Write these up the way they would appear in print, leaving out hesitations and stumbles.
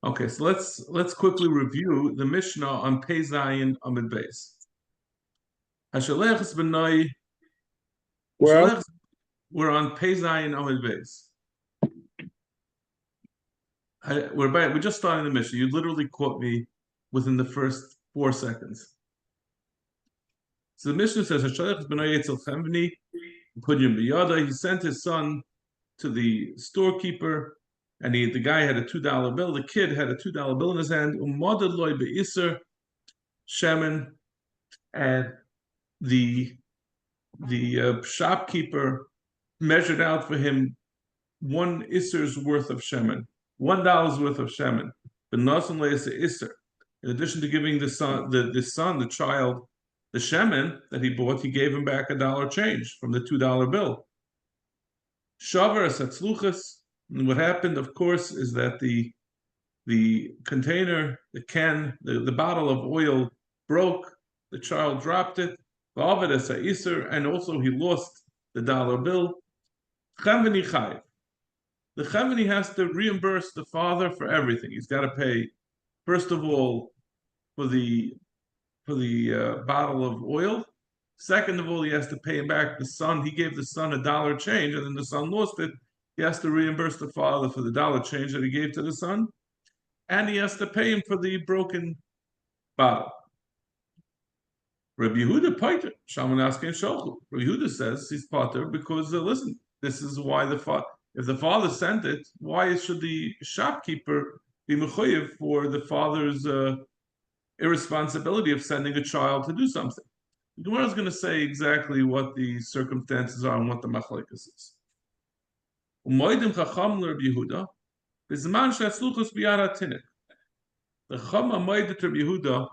Okay, so let's quickly review the Mishnah on Pei Zayin Amid Beis. Hashalech Benoi. Well, We're on Pei Zayin Amid Beis. We're just starting the Mishnah. You literally caught me within the first 4 seconds. So the Mishnah says Hashalech Benoi Etzel Chemveni Pudyon Biyada. He sent his son to the storekeeper, and the guy had a $2 bill. The kid had a $2 bill in his hand. Umadad loy beiser shemen, and the shopkeeper measured out for him 1 iser's worth of shemen, $1 worth of shemen. But nasan leis iser. In addition to giving the child, the shemen that he bought, he gave him back $1 change from the $2 bill. Shavar asatzluchas. And what happened, of course, is that the container, the bottle of oil broke. The child dropped it. And also he lost the $1 bill. Chemveni chayiv. The chemveni has to reimburse the father for everything. He's got to pay, first of all, for the bottle of oil. Second of all, he has to pay him back the son. He gave the son $1 change, and then the son lost it. He has to reimburse the father for the $1 change that he gave to the son, and he has to pay him for the broken bottle. Rabbi Yehuda pater, Shaman asking Sholchu. Rabbi Yehuda says he's pater because listen, this is why if the father sent it, why should the shopkeeper be mechuyev for the father's irresponsibility of sending a child to do something? The Gemara is going to say exactly what the circumstances are and what the machlekes is. Umoidim chacham Rabbi Yehuda, b'zman she'atzluchos biyad hatinik. The chacham moedet Rabbi Yehuda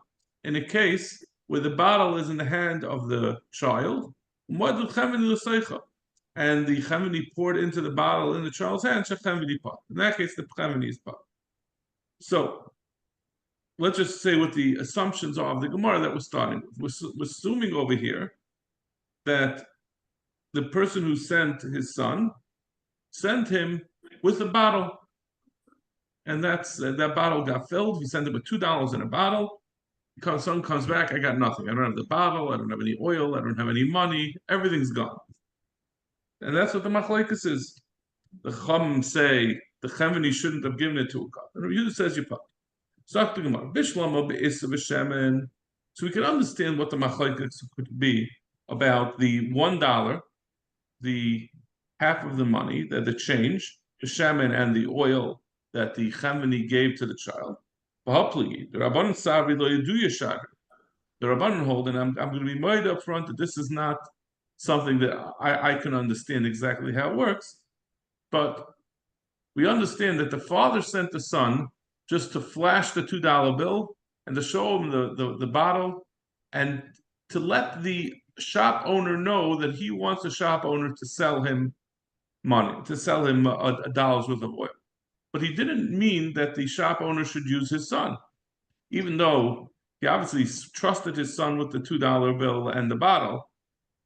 in a case where the bottle is in the hand of the child, and the chemveni poured into the bottle in the child's hand. In that case, the chemveni is pot. So let's just say what the assumptions are of the Gemara that we're starting with. We're assuming over here that the person who sent his son sent him with a bottle, and that bottle got filled. He sent him with $2 in a bottle. The son comes back, I got nothing. I don't have the bottle, I don't have any oil, I don't have any money, everything's gone. And that's what the machlekes is. The Chum say the chemveni shouldn't have given it to a cup. And Yehuda says you put. So we can understand what the machlekes could be about the $1, the half of the money, the change, the shemen and the oil that the chemveni gave to the child. The Rabbanan Savi lo yedu yeshar. The Rabbanan hold, and I'm going to be made up front that this is not something that I can understand exactly how it works, but we understand that the father sent the son just to flash the $2 bill and to show him the bottle and to let the shop owner know that he wants the shop owner to sell him money, to sell him a dollar's worth of oil. But he didn't mean that the shop owner should use his son, even though he obviously trusted his son with the $2 bill and the bottle.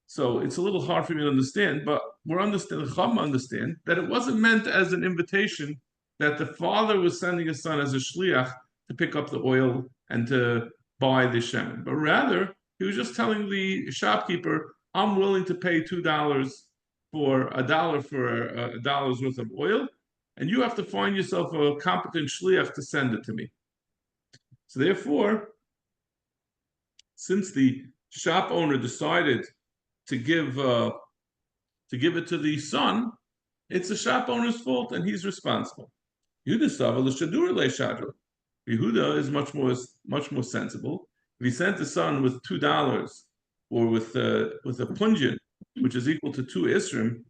So it's a little hard for me to understand, but Chum understand that it wasn't meant as an invitation that the father was sending his son as a shliach to pick up the oil and to buy the shemen, but rather he was just telling the shopkeeper, I'm willing to pay $2 for $1 for a dollar's worth of oil, and you have to find yourself a competent shliach to send it to me. So therefore, since the shop owner decided to give it to the son, it's the shop owner's fault, and he's responsible. Yehuda is much more sensible. If he sent the son with $2 or with a punjan, which is equal to 2 isrim,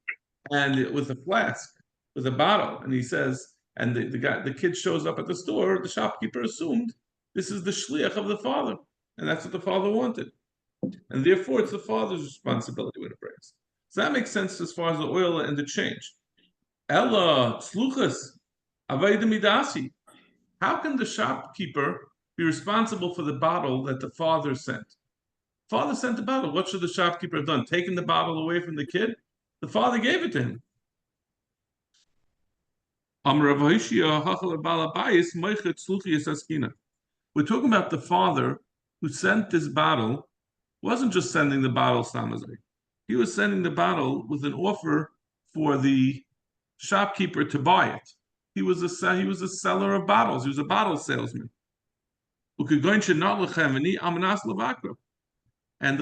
and with a flask, with a bottle, and he says, and the kid shows up at the store, the shopkeeper assumed this is the shliach of the father, and that's what the father wanted, and therefore it's the father's responsibility when it breaks. So that makes sense as far as the oil and the change. Ella sluchas avayda midasi. How can the shopkeeper be responsible for the bottle that the father sent? Father sent the bottle. What should the shopkeeper have done? Taken the bottle away from the kid? The father gave it to him. We're talking about the father who sent this bottle, wasn't just sending the bottle samazai. He was sending the bottle with an offer for the shopkeeper to buy it. He was a seller of bottles. He was a bottle salesman. And the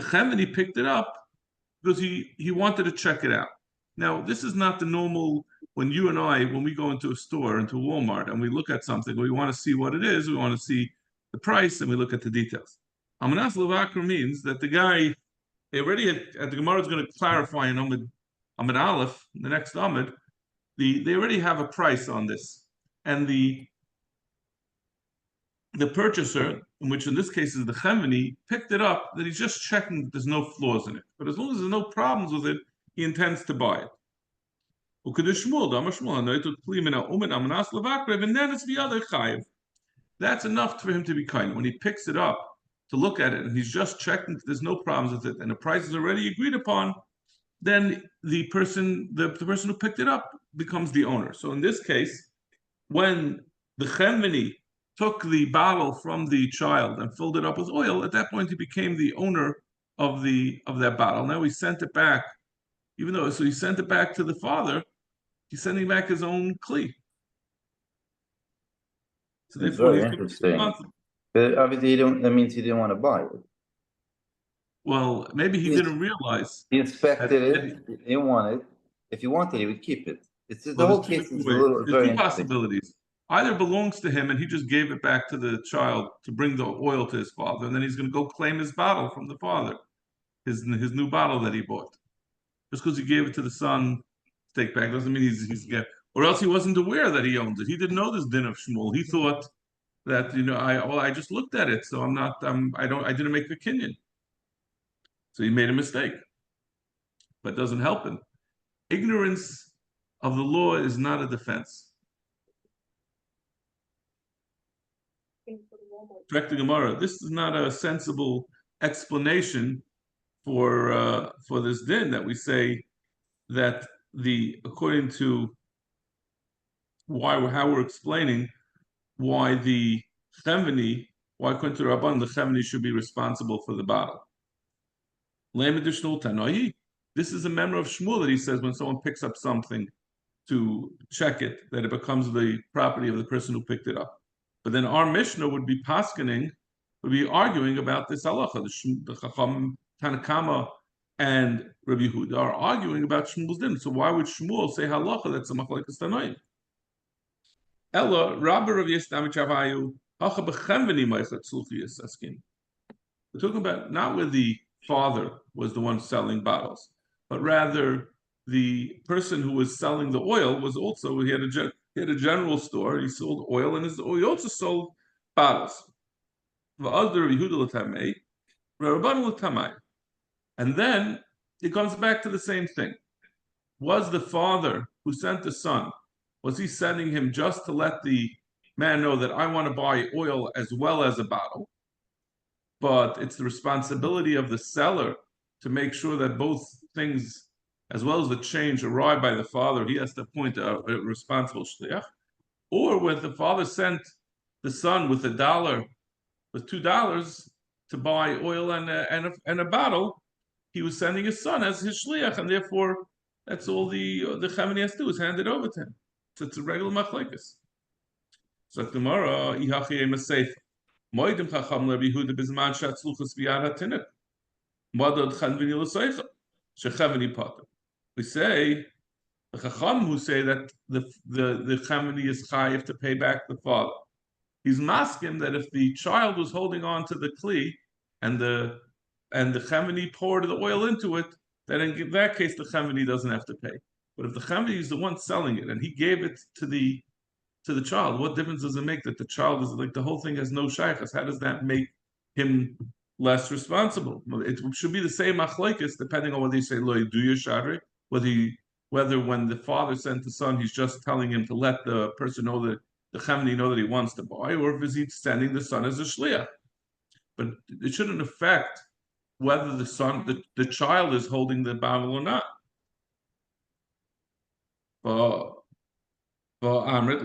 Chemini picked it up because he wanted to check it out. Now, this is not the normal when you and I, when we go into a store, into Walmart, and we look at something, we want to see what it is, we want to see the price, and we look at the details. Amanas Levakra means that the guy already at the Gemara is going to clarify in Amid Aleph, the next Amid, they already have a price on this, and the purchaser, which in this case is the Chemini, picked it up, that he's just checking that there's no flaws in it. But as long as there's no problems with it, he intends to buy it. That's enough for him to be kind. When he picks it up to look at it and he's just checking that there's no problems with it and the price is already agreed upon, then the person who picked it up becomes the owner. So in this case, when the Chemini took the bottle from the child and filled it up with oil, at that point he became the owner of that bottle. Now he sent it back, so he sent it back to the father. He's sending back his own kli. So it's very interesting. But obviously, that means he didn't want to buy it. Well, maybe he didn't realize. He inspected it. He didn't want it. If he wanted, he would keep it. The whole case is very two possibilities. Either belongs to him and he just gave it back to the child to bring the oil to his father, and then he's going to go claim his bottle from the father, his new bottle that he bought. Just because he gave it to the son, take back doesn't mean he's get. Or else he wasn't aware that he owned it. He didn't know this din of Shmuel. He thought that I just looked at it, so I didn't make the kinyan. So he made a mistake, but it doesn't help him. Ignorance of the law is not a defense. Correct the Gemara. This is not a sensible explanation for this din that we say that according to how we're explaining why the Chemini, why according to Rabban, the Chemini should be responsible for the bottle. This is a member of Shmuel that he says when someone picks up something to check it, that it becomes the property of the person who picked it up. But then our Mishnah would be arguing about this halacha. The Chacham Tanakama and Rabbi Yehuda are arguing about Shmuel's din. So why would Shmuel say halacha that's a machlekes tanoim? Ella Rabbi Rav Yisdami Chavayu hacha b'chemveni ma'ichat tzluchiyas askin. We're talking about not where the father was the one selling bottles, but rather the person who was selling the oil was also he had a general store. He sold oil, and he also sold bottles. And then it comes back to the same thing. Was the father who sent the son, was he sending him just to let the man know that I want to buy oil as well as a bottle? But it's the responsibility of the seller to make sure that both things, as well as the change, arrive by the father. He has to appoint a responsible shliach. Or when the father sent the son with $2 to buy oil and a bottle, he was sending his son as his shliach, and therefore that's all the Chemini has to do is hand it over to him. So it's a regular machlekes. So Gemara, ihachi emaseifa. Moedim chacham Rabbi Yehuda bizman shatzluchas biyad hatinik. Madad chanvini l'seicha shechemini pater. We say the chacham who say that the Chemini is chayiv to pay back the father. He's masking that if the child was holding on to the kli and the Chemini poured the oil into it, then in that case the Chemini doesn't have to pay. But if the Chemini is the one selling it and he gave it to the child, what difference does it make that the child is like the whole thing has no shaykhs? How does that make him less responsible? It should be the same machlekes depending on whether you say lo do your shadri, whether when the father sent the son, he's just telling him to let the person know that the Chemini know that he wants to buy, or if he's sending the son as a shliach. But it shouldn't affect whether the child is holding the bottle or not. According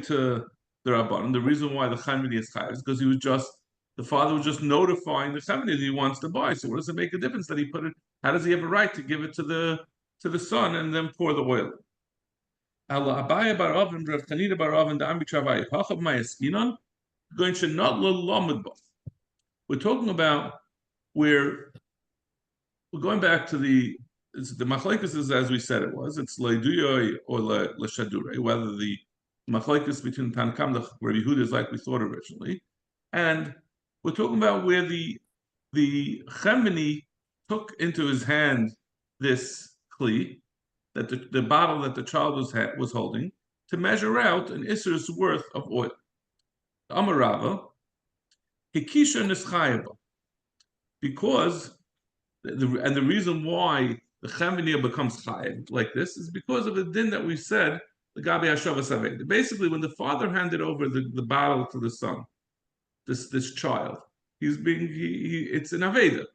to the Rabbanan, the reason why the Chamini is chayav is because the father was just notifying the Chamini that he wants to buy. So what does it make a difference that he put it? How does he have a right to give it to the son and then pour the oil? We're talking about where we're going back to the machlekes is as we said it was. It's leiduyoy or leshadurei, whether the machlekes between Tanakam and Rabbi Yehuda is like we thought originally, and we're talking about where the Chemini took into his hand this kli, that the bottle that the child was holding, to measure out an isser's worth of oil. Amarava, hikisha nischayaba, because the reason why the Chemini becomes chayav like this is because of the din that we said, the Gabi Hashavas Aveda. Basically, when the father handed over the bottle to the son, this child, it's an Aveda.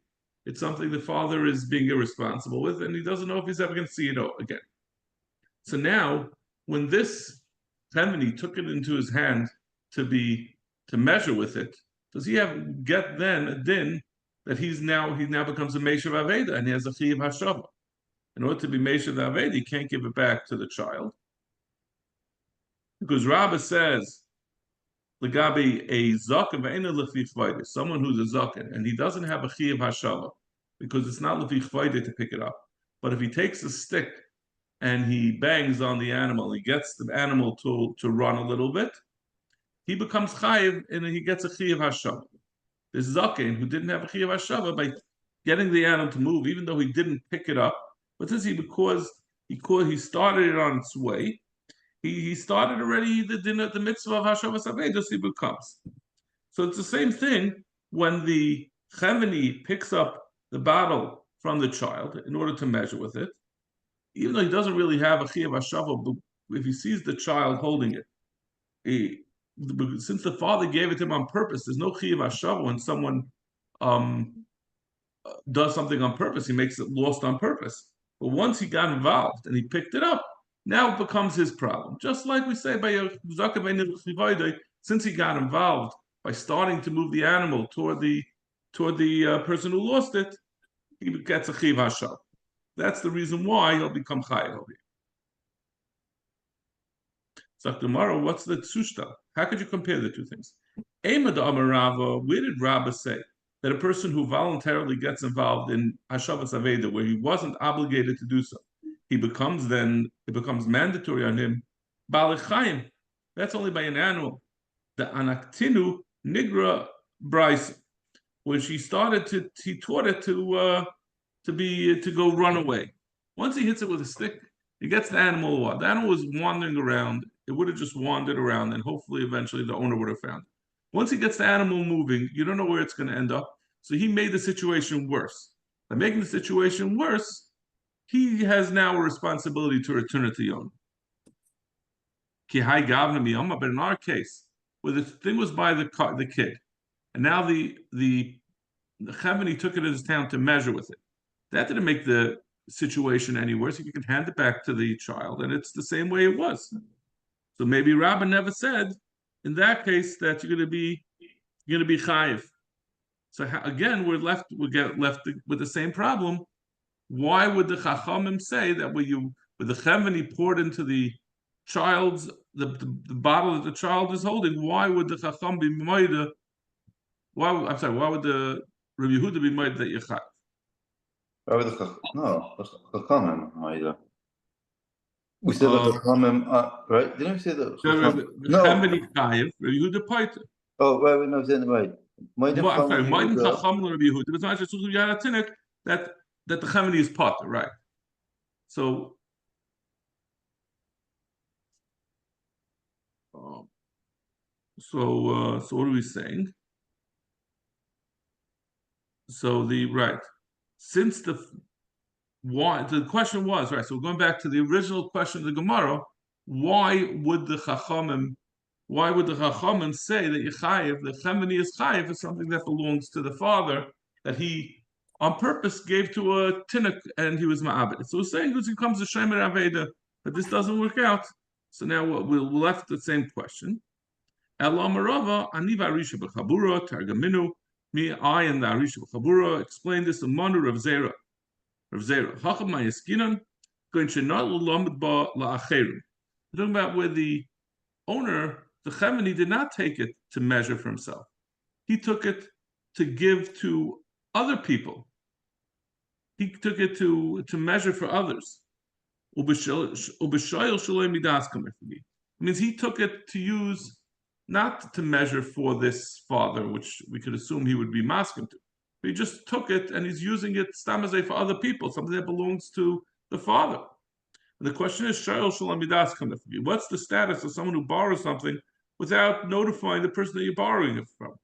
It's something the father is being irresponsible with, and he doesn't know if he's ever going to see it again. So now, when this Chemini took it into his hand to measure with it, does he get then a din that he now becomes a Meishav Aveda and he has a Chiyav Hashava? In order to be Meishav Aveda, he can't give it back to the child. Because Rabbah says, Legabi a Zaken ve'ena lefi chvayde, someone who's a Zaken, and he doesn't have a Chiyav Hashava, because it's not lefi chvayde to pick it up. But if he takes a stick and he bangs on the animal, he gets the animal to run a little bit, he becomes chayiv and he gets a chiyav hashava. This zaken who didn't have a chiyav hashava, by getting the animal to move, even though he didn't pick it up, but this is because he started it on its way. He started already the mitzvah of hashavas avedus he becomes. So it's the same thing when the Chemini picks up the bottle from the child in order to measure with it. Even though he doesn't really have a chiyav hashava, but if he sees the child holding it, since the father gave it to him on purpose, there's no chiyav hashava when someone does something on purpose. He makes it lost on purpose. But once he got involved and he picked it up, now it becomes his problem. Just like we say by since he got involved by starting to move the animal toward the person who lost it, he gets a chiyav hashava. That's the reason why he'll become chayav over here. So tomorrow, what's the tzushta? How could you compare the two things? Where did Rabbah say that a person who voluntarily gets involved in Hashavas Aveda, where he wasn't obligated to do so, it becomes mandatory on him, Balechayim. That's only by an animal. The Anaktinu Nigra Bryce, when he taught it to go run away. Once he hits it with a stick, he gets the animal. The animal was wandering around. It would have just wandered around, and hopefully, eventually, the owner would have found it. Once he gets the animal moving, you don't know where it's going to end up. So he made the situation worse. By making the situation worse, he has now a responsibility to return it to the owner. But in our case, where the thing was by the kid, and now the Chemini took it in his town to measure with it. That didn't make the situation any worse. You can hand it back to the child, and it's the same way it was. So maybe Rabbah never said in that case that you're going to be chayiv. So again, we get left with the same problem. Why would the Chachamim say that when the Chemini poured into the child's the bottle that the child is holding? Why would the Chacham be moida? Why would the Rabbi Yehuda be moida that you're chayiv? The Chachamim moida. We said the Chachamim, right? Didn't we say the Chachamim? No. Chemini chayiv, Rabbi Yehuda poiter. Oh, right, no, then right. I'm sorry, Moed Chacham Rabbi Yehuda. It's not just that the Chemini is potter, right? So, so what are we saying? So since the question was right. So we're going back to the original question of the Gemara. Why would the Chachamim say that the Chemini is chayiv is something that belongs to the father that he on purpose gave to a tinuk and he was ma'abed? So we're saying this becomes a shemer aveda but this doesn't work out. So now we're left with the same question. Elamarava aniva arisha b'chabura targaminu. Me, I, and the arisha b'chabura explain this in Manu Rav Zera. Rav Zera hacham mayaskinan going to not l'lamed ba la'acherim. We're talking about where the owner, the Chemini, did not take it to measure for himself. He took it to give to other people. He took it to measure for others. It means he took it to use, not to measure for this father, which we could assume he would be masking to. But he just took it and he's using it stamazay for other people, something that belongs to the father. And the question is, what's the status of someone who borrows something without notifying the person that you're borrowing it from?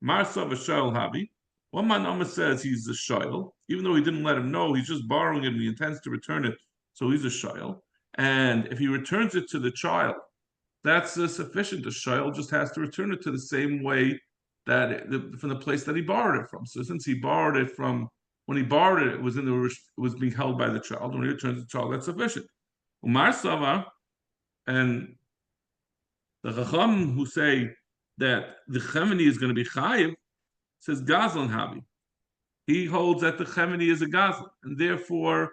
Marsav Shayl Habi. One man says he's a shayl, even though he didn't let him know, he's just borrowing it and he intends to return it, so he's a shayl. And if he returns it to the child, that's sufficient. The shayl just has to return it to the same way that from the place that he borrowed it from. So since he borrowed it from, when he borrowed it, it was being held by the child. When he returns the child, that's sufficient. Umar Sava, and the Chacham who say that the Chemini is going to be chayiv, says Gazlan Habi. He holds that the Chemini is a Gazlan, and therefore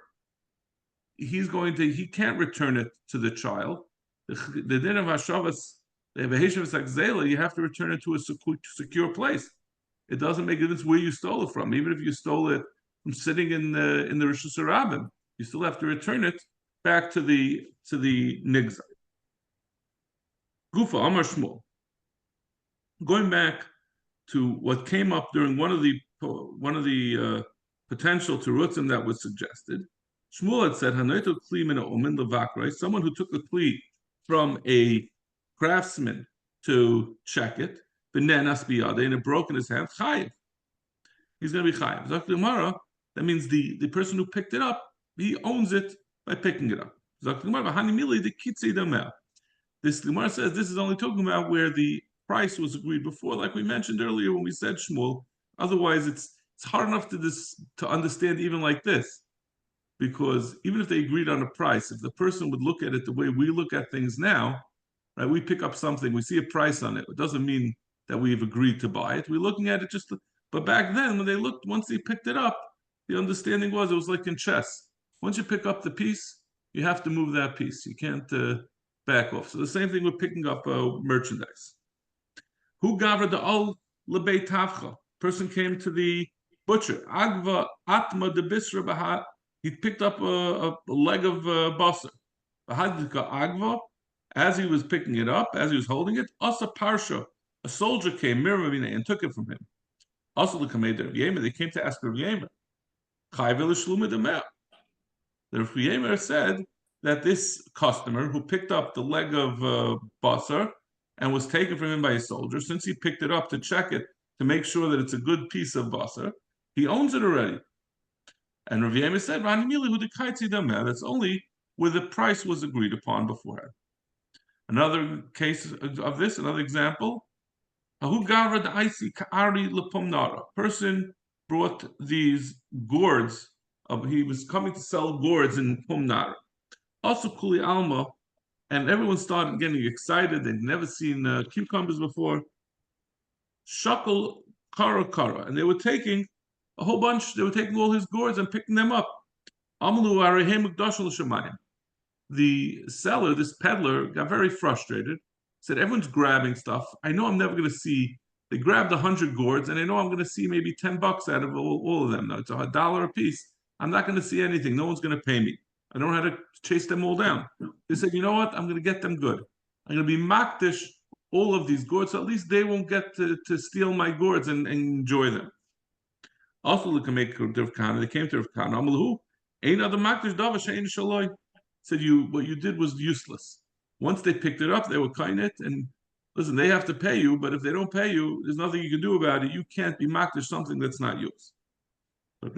he can't return it to the child. The din of Hashavas, the Beheshavas Akzela, you have to return it to a secure place. It doesn't make a difference where you stole it from. Even if you stole it from sitting in the Rishus Harabim, you still have to return it back to the Nigzai. Gufa Amar Shmuel. Going back to what came up during one of the potential terutzim that was suggested, Shmuel had said, "Hanoito kli min ha'omin levakrai," someone who took a kli from a craftsman to check it, b'nenas biyadei, and it broke in his hand, chayiv. He's going to be chayiv. Zok Gemara, that means the person who picked it up, he owns it by picking it up. Zok Gemara, v'hani mili de kitzei dameh. This Gemara says this is only talking about where the price was agreed before, like we mentioned earlier when we said Shmuel. Otherwise, it's hard enough to understand even like this, because even if they agreed on a price, if the person would look at it the way we look at things now, right? We pick up something, we see a price on it. It doesn't mean that we've agreed to buy it. We're looking at it but back then, when they looked, once they picked it up, the understanding was it was like in chess. Once you pick up the piece, you have to move that piece. You can't back off. So the same thing with picking up merchandise. Who gavra the al lebei tavcha? Person came to the butcher. Agva atma de bisra bahat. He picked up a leg of basra. Bahadika agva. As he was picking it up, as he was holding it, asa parsha. A soldier came, Miramavina, and took it from him. Also the Kamei Rav Yemer, they came to ask Rav Yemer. Chayvel shluma demeh. The Rav Yemer said that this customer who picked up the leg of basar and was taken from him by a soldier, since he picked it up to check it, to make sure that it's a good piece of basar, he owns it already. And Rav Yemer said, that's only where the price was agreed upon beforehand. Another case of this, another example, a person brought these gourds, he was coming to sell gourds in Pumnara. Also Kuli Alma, and everyone started getting excited. They'd never seen cucumbers before. Shakal Kara, and they were taking a whole bunch. They were taking all his gourds and picking them up. The seller, this peddler, got very frustrated. Said, "Everyone's grabbing stuff. I know I'm never going to see." They grabbed 100 gourds, and I know I'm going to see maybe $10 out of all of them. Now it's $1 a piece. I'm not going to see anything. No one's going to pay me. I don't know how to chase them all down. They said, "You know what? I'm going to get them good. I'm going to be makdish all of these gourds, so at least they won't get to steal my gourds and enjoy them." Also, look and make Rav Kana. They came to Rav Kana. Amalahu, ain't other makdish dava she'ein shaloi. Said, what you did was useless. Once they picked it up, they were kainet, and listen, they have to pay you, but if they don't pay you, there's nothing you can do about it. You can't be makdish something that's not yours. That's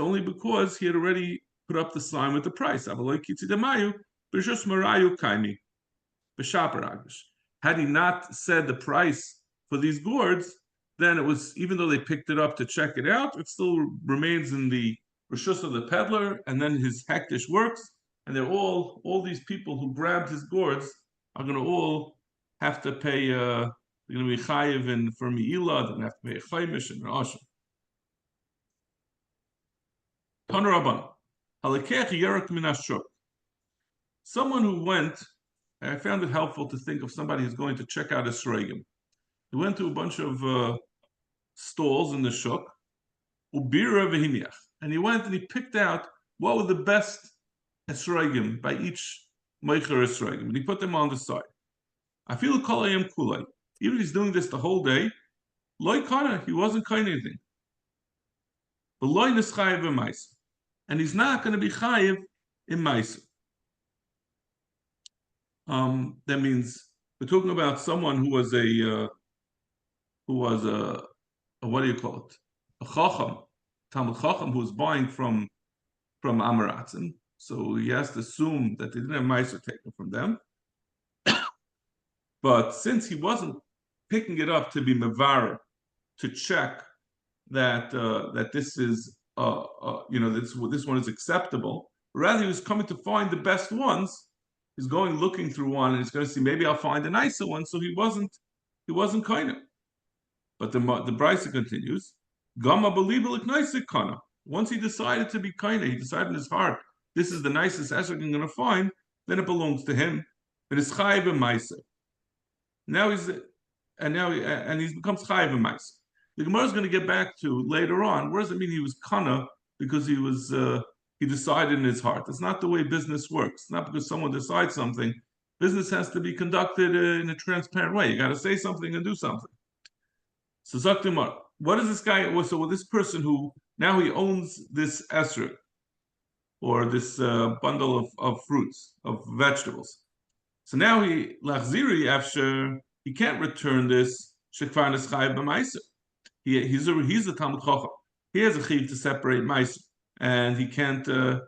only because he had already put up the sign with the price. Had he not said the price for these gourds, then it was, even though they picked it up to check it out, it still remains in the Rishus of the peddler, and then his hektish works, and they're all these people who grabbed his gourds are going to all have to pay. They're going to be chayiv in for miila. They're going to have to pay a chaymish and an asham. Tanaraban, halakech yerak minashuk. Someone who went, I found it helpful to think of somebody who's going to check out a shreigim. He went to a bunch of stalls in the shuk, ubira v'himiach, and he went and he picked out what were the best esrogim by each meicher esrogim, and he put them on the side. I feel kolayim kulay. Even if he's doing this the whole day, loy kana, he wasn't kind anything. But loy neschayev b'mais, and he's not going to be chayev in ma'aser. That means we're talking about someone who was a what do you call it? A chacham, Talmud chacham, who was buying from Amaratzim. So he has to assume that they didn't have ma'aser taken from them. But since he wasn't picking it up to be mevarer, to check that this is this one is acceptable, rather he was coming to find the best ones. He's going looking through one, and he's going to see maybe I'll find a nicer one. So he wasn't kind of. But the Brisa continues. Gama believer nicer kana. Once he decided to be kind, he decided in his heart, this is the nicest esrog I'm going to find. Then it belongs to him. It is chayiv ma'aser. Now he becomes chayiv ma'aser. The Gemara is going to get back to later on. What does it mean he was kana because he was? He decided in his heart. It's not the way business works. It's not because someone decides something. Business has to be conducted in a transparent way. You got to say something and do something. So Zaktimar, what is this guy? So this person who now he owns this esrog or this bundle of fruits, of vegetables. So now he lachziri after he can't return this shekvar neschayv b'maiser. He's a Talmud chacham. He has a chiv to separate maiser. And he can't, so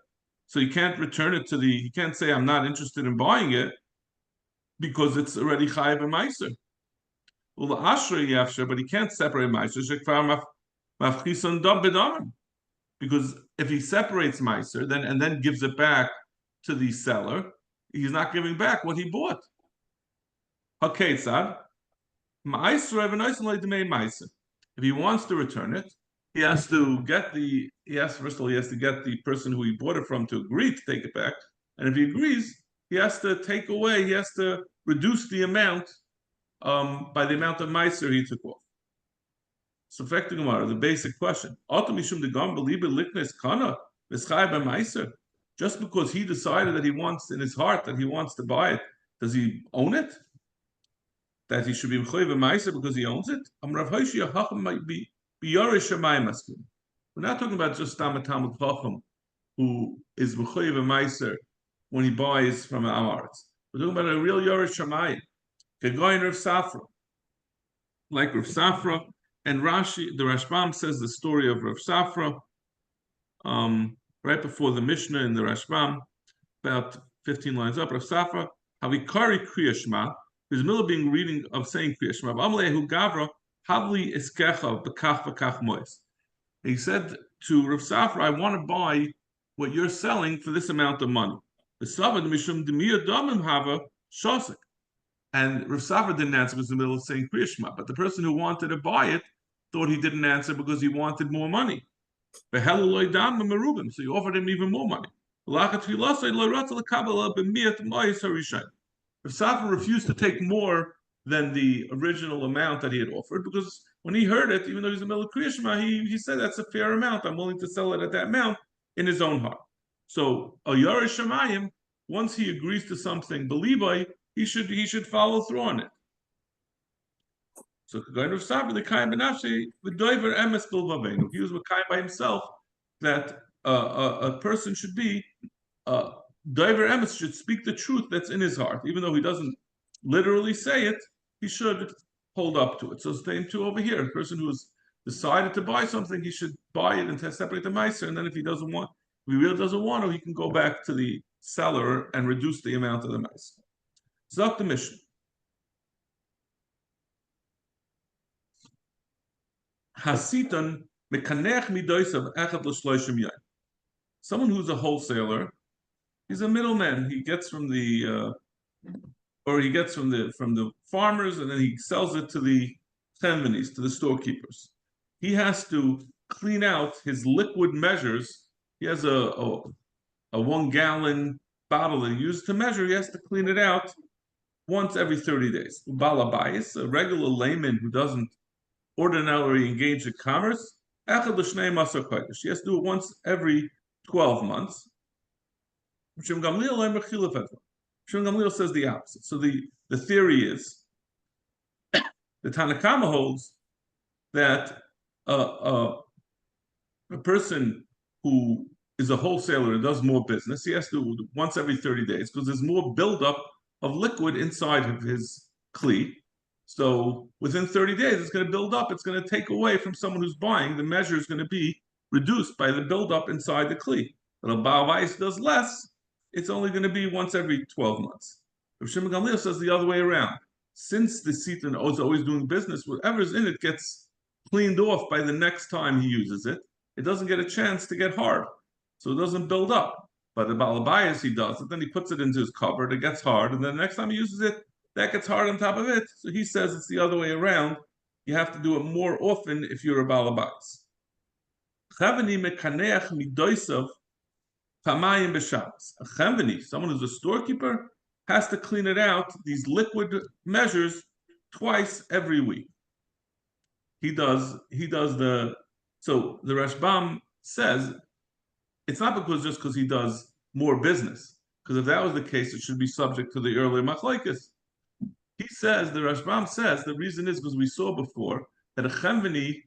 he can't return it he can't say, I'm not interested in buying it, because it's already chayiv and meiser. Well, the ashra yafsher, but he can't separate meiser, shekvar mafchisan dam b'damim. Because if he separates meiser, then gives it back to the seller, he's not giving back what he bought. Hakeitzad, ma'aser ev'noisen le'demei meiser. If he wants to return it, he has to get the person who he bought it from to agree to take it back. And if he agrees, he has to reduce the amount by the amount of meiser he took off. So affecting Gemara, the basic question. Just because he decided that he wants in his heart that he wants to buy it, does he own it? That he should be mechoyev meiser because he owns it? Might be. We're not talking about just Talmud Chacham who is mechoyev meiser when he buys from an Amaretz. We're talking about a real Yoresh Shamayim, Kegoyin Rav Safra, like Rav Safra, and Rashi. The Rashbam says the story of Rav Safra right before the Mishnah in the Rashbam, about 15 lines up. Rav Safra, Havikari Kriya Shema, his middle being reading of saying Kriya Shema, Amalehu Gavra. Havli eskecha b'kach v'kach mois. He said to Rav Safra, I want to buy what you're selling for this amount of money. And Rav Safra didn't answer because in the middle of saying Kriya Shema, but the person who wanted to buy it thought he didn't answer because he wanted more money. So he offered him even more money. Rav Safra refused to take more than the original amount that he had offered, because when he heard it, even though he's in the middle of Kriya Shema, he said that's a fair amount. I'm willing to sell it at that amount in his own heart. So a Yoresh Shamayim, once he agrees to something, believai, he should follow through on it. So going of Safra, the Kaim Benafshi, the Doiver Emes Bilvavenu. He was Kaim by himself that a person should be Doiver Emes should speak the truth that's in his heart, even though he doesn't literally say it. He should hold up to it. So same too over here. A person who has decided to buy something, he should buy it and separate the meiser. And then if he really doesn't want to, he can go back to the seller and reduce the amount of the meiser. Zok the Mishnah. Hasitan mekanech midoisav echad l'shloishim yain. Someone who's a wholesaler, he's a middleman. He gets from the farmers, and then he sells it to the chemvenis, to the storekeepers. He has to clean out his liquid measures. He has a 1 gallon bottle that he uses to measure. He has to clean it out once every 30 days. Balabayis, a regular layman who doesn't ordinarily engage in commerce, he has to do it once every 12 months. Shem Gamliel says the opposite. So the theory is, the Tanakama holds that a person who is a wholesaler and does more business, he has to do it once every 30 days because there's more buildup of liquid inside of his kli. So within 30 days, it's going to build up. It's going to take away from someone who's buying. The measure is going to be reduced by the buildup inside the kli. But a Baal Weiss does less. It's only going to be once every 12 months. Rav Shimon Gamliel says the other way around. Since the Sitan is always doing business, whatever's in it gets cleaned off by the next time he uses it. It doesn't get a chance to get hard. So it doesn't build up. But the Balabayas, he does it, then he puts it into his cupboard, it gets hard, and then the next time he uses it, that gets hard on top of it. So he says it's the other way around. You have to do it more often if you're a Balabayas. Chavani mekaneach midoisav pamayim b'Shabbos. A chavani, someone who's a storekeeper, has to clean it out, these liquid measures, twice every week. So the Rashbam says, it's not because he does more business, because if that was the case, it should be subject to the earlier machlokes. The Rashbam says, the reason is because we saw before that a chemveni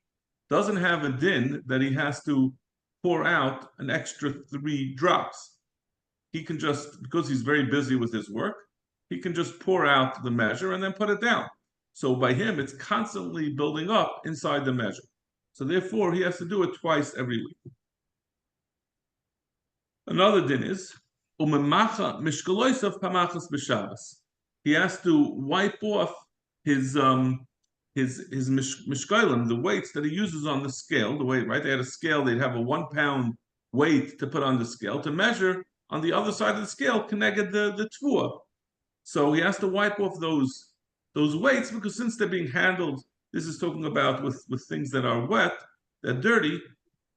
doesn't have a din that he has to pour out an extra 3 drops. He can just, because he's very busy with his work, he can just pour out the measure and then put it down. So by him, it's constantly building up inside the measure. So therefore, he has to do it twice every week. Another din is, he has to wipe off his mishkalim, the weights that he uses on the scale, the weight, right? They had a scale, they'd have a 1 pound weight to put on the scale to measure on the other side of the scale, connected the tvua. So he has to wipe off those weights, because since they're being handled, this is talking about with things that are wet, they're dirty.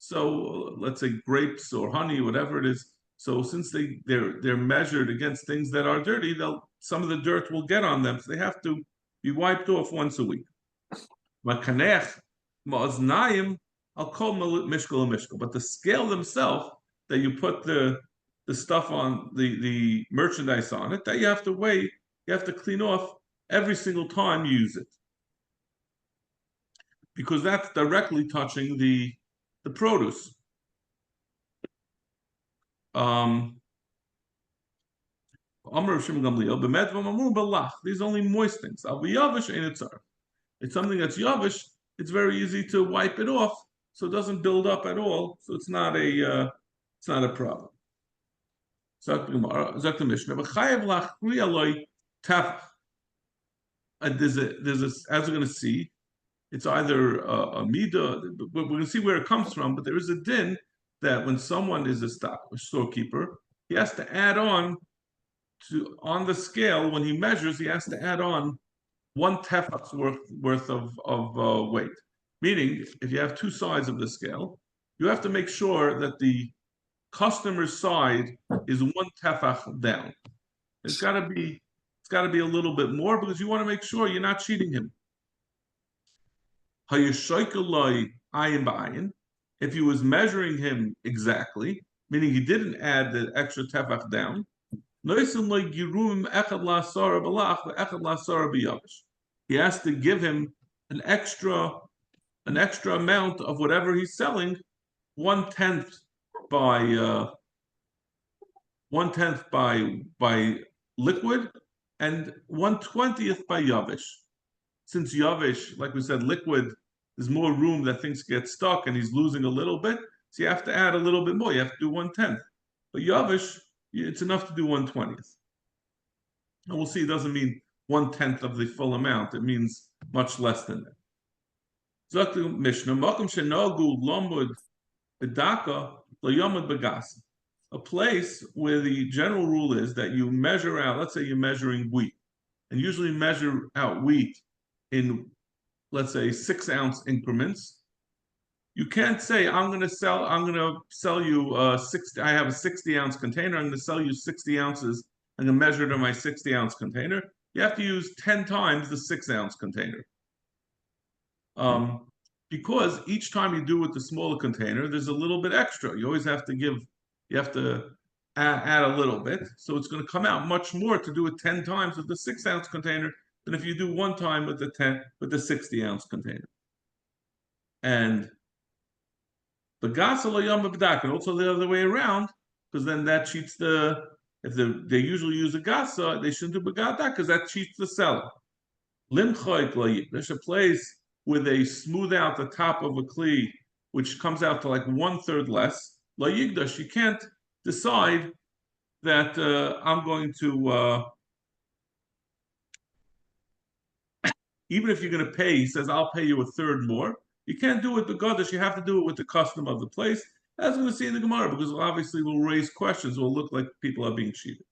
So let's say grapes or honey, whatever it is. So since they're measured against things that are dirty, some of the dirt will get on them. So they have to be wiped off once a week. But the scale themselves that you put the stuff on, the merchandise on it, that you have to weigh, you have to clean off every single time you use it, because that's directly touching the produce. These only moist things. It's something that's yavish. It's very easy to wipe it off, so it doesn't build up at all. So it's not a problem. There's as we're going to see, it's either a midah, but we're going to see where it comes from. But there is a din that when someone is a storekeeper, he has to add on the scale, when he measures, he has to add on 1 tefach's worth of weight. Meaning, if you have 2 sides of the scale, you have to make sure that the customer's side is 1 tefach down. It's got to be a little bit more, because you want to make sure you're not cheating him. If he was measuring him exactly, meaning he didn't add the extra tefach down, he has to give him an extra amount of whatever he's selling, 1/10 by liquid and 1/20 by yavish. Since yavish, like we said, liquid, there's more room that things get stuck and he's losing a little bit, so you have to add a little bit more. You have to do 1/10. But yavish, it's enough to do 1/20. And we'll see, it doesn't mean 1/10 of the full amount. It means much less than that. Zok the Mishnah, Makom shenogu lomud bedaka lo yomud begas. a place where the general rule is that you measure out, let's say you're measuring wheat, and usually measure out wheat in, let's say, 6-ounce increments. You can't say, I'm going to sell you 60, I have a 60-ounce container, I'm going to sell you 60 ounces, I'm going to measure it in my 60-ounce container. You have to use 10 times the 6-ounce container. Because each time you do with the smaller container, there's a little bit extra. You always have to add a little bit. So it's going to come out much more to do it 10 times with the 6-ounce container than if you do one time with the 60-ounce container. And the gasa lo yom b'b'dak, and also the other way around, because then that cheats they usually use a gasa, they shouldn't do b'gadak because that cheats the seller. Limchoik lo yik, there's a place where they smooth out the top of a kli, which comes out to like 1/3 less. Lo yigdash, you can't decide that I'm going to, even if you're going to pay, he says, I'll pay you 1/3 more. You can't do it with the Gadash, you have to do it with the custom of the place. As we're going to see in the Gemara, because obviously we'll raise questions, will look like people are being cheated.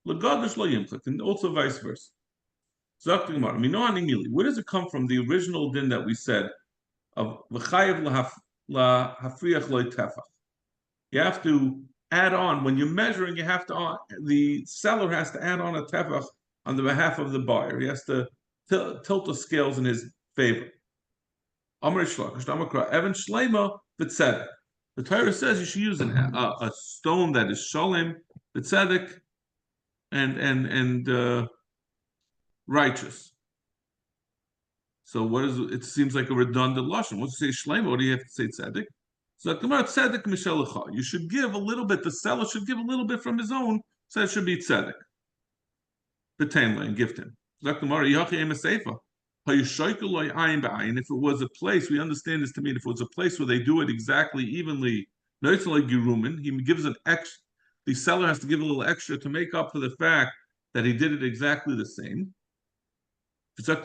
L'Gadash lo yimchak, and also vice versa. Zok the Gemara, Mino animili, where does it come from, the original din that we said, of v'chayev lahafriach lo tefach? You have to add on, when you're measuring, you have to, the seller has to add on a tefach on the behalf of the buyer. He has to tilt the scales in his favor. Amr Shlakish, Damakra, Evan Shlema, B'tzedek. The Torah says you should use a stone that is shalem, B'tzedek, and righteous. So what is it? Seems like a redundant lashon. Once you say shlema, what do you have to say tzedek? So tzedek mishalecha. You should give a little bit. The seller should give a little bit from his own. So it should be tzedek. B'tainla and gift him. If it was a place, we understand this to mean if it was a place where they do it exactly evenly, no, it's like Girumin, he gives an extra, the seller has to give a little extra to make up for the fact that he did it exactly the same. If you're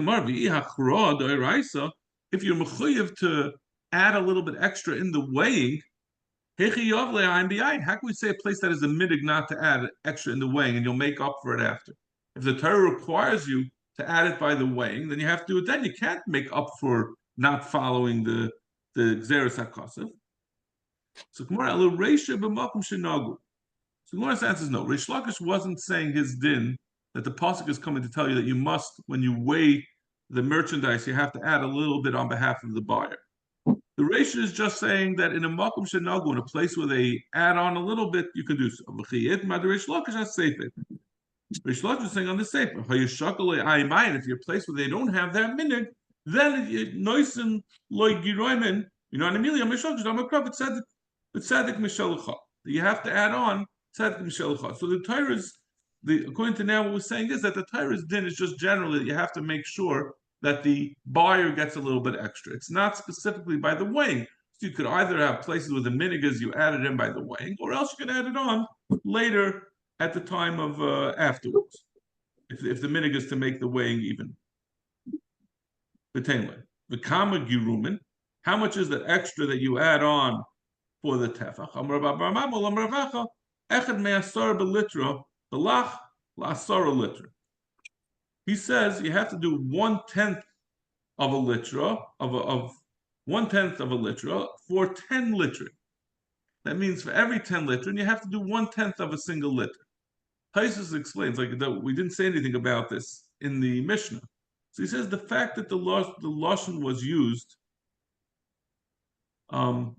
mechuyev to add a little bit extra in the weighing, how can we say a place that is a midig not to add extra in the weighing and you'll make up for it after? If the Torah requires you to add it by the weighing, then you have to do it then. You can't make up for not following the Xeris HaKasav. So Gemara, Reisha b'makom shenagu. So Gemara's answer is no. Reish Lakish wasn't saying his din, that the pasuk is coming to tell you that you must, when you weigh the merchandise, you have to add a little bit on behalf of the buyer. The Reish is just saying that in a makom shenagu, in a place where they add on a little bit, you can do so. Reish Lakish has safe it. Reish Lakish is saying on the sefer, if you're a place where they don't have that minig, then noisen loy giroimen, you know what I mean? You have to add on tzedek mishalcha. So the Torah's, according to now what we're saying is that the Torah's din is just generally that you have to make sure that the buyer gets a little bit extra. It's not specifically by the weighing. So you could either have places where the minig is you add it in by the weighing, or else you can add it on later at the time of afterwards, if the minig is to make the weighing even. The kama girumin, how much is the extra that you add on for the tefach? He says you have to do 1/10 of a litra of 1/10 of a litra for 10 litra. That means for every 10 litra, you have to do 1/10 of a single litra. Taisus explains, like we didn't say anything about this in the Mishnah. So he says the fact that the lashon was used, that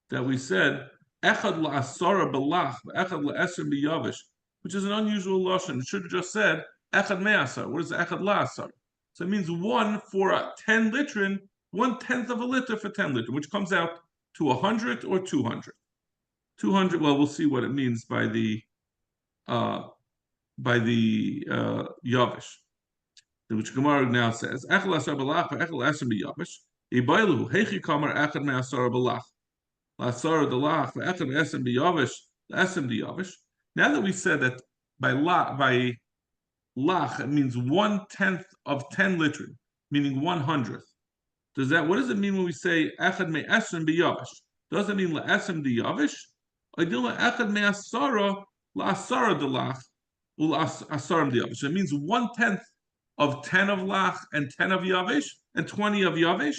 we said echad la'asara balach, echad la'eser biyavish, which is an unusual lashon. It should have just said echad me'asar. What is echad la'asar? So it means 1 for a 10 litrin, 1/10 of a liter for 10 liter, which comes out to 100 or 200. 200. Well, we'll see what it means by the yavish, which Gemara now says echad la'asar balach, echad la'eser biyavish. Ibailu heichi kamar echad me'asar balach. Now that we said that by lach it means 1/10 of 10 litrin, meaning 1/100th. What does it mean when we say echad me'esrim biyavish? Does it mean la'esem the yavish? Idila echad me'asara la'asara delach ula'asarim the yavish. It means 1/10 of 10 of lach and 10 of yavish and 20 of yavish,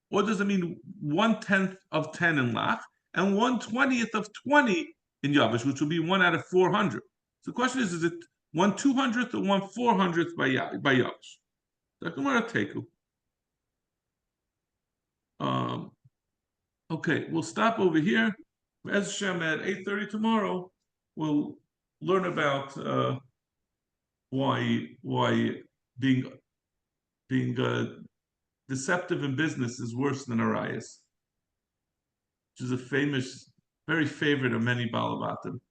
or does it mean 1/10 of 10 in lach and 1/20 of 20 in yavish, which will be 1 out of 400? So the question is it 1/200th or 1/400th by yavish? Okay, we'll stop over here. As Hashem, at 8:30 tomorrow, we'll learn about why being deceptive in business is worse than arayas, which is a famous, very favorite of many Balabatim.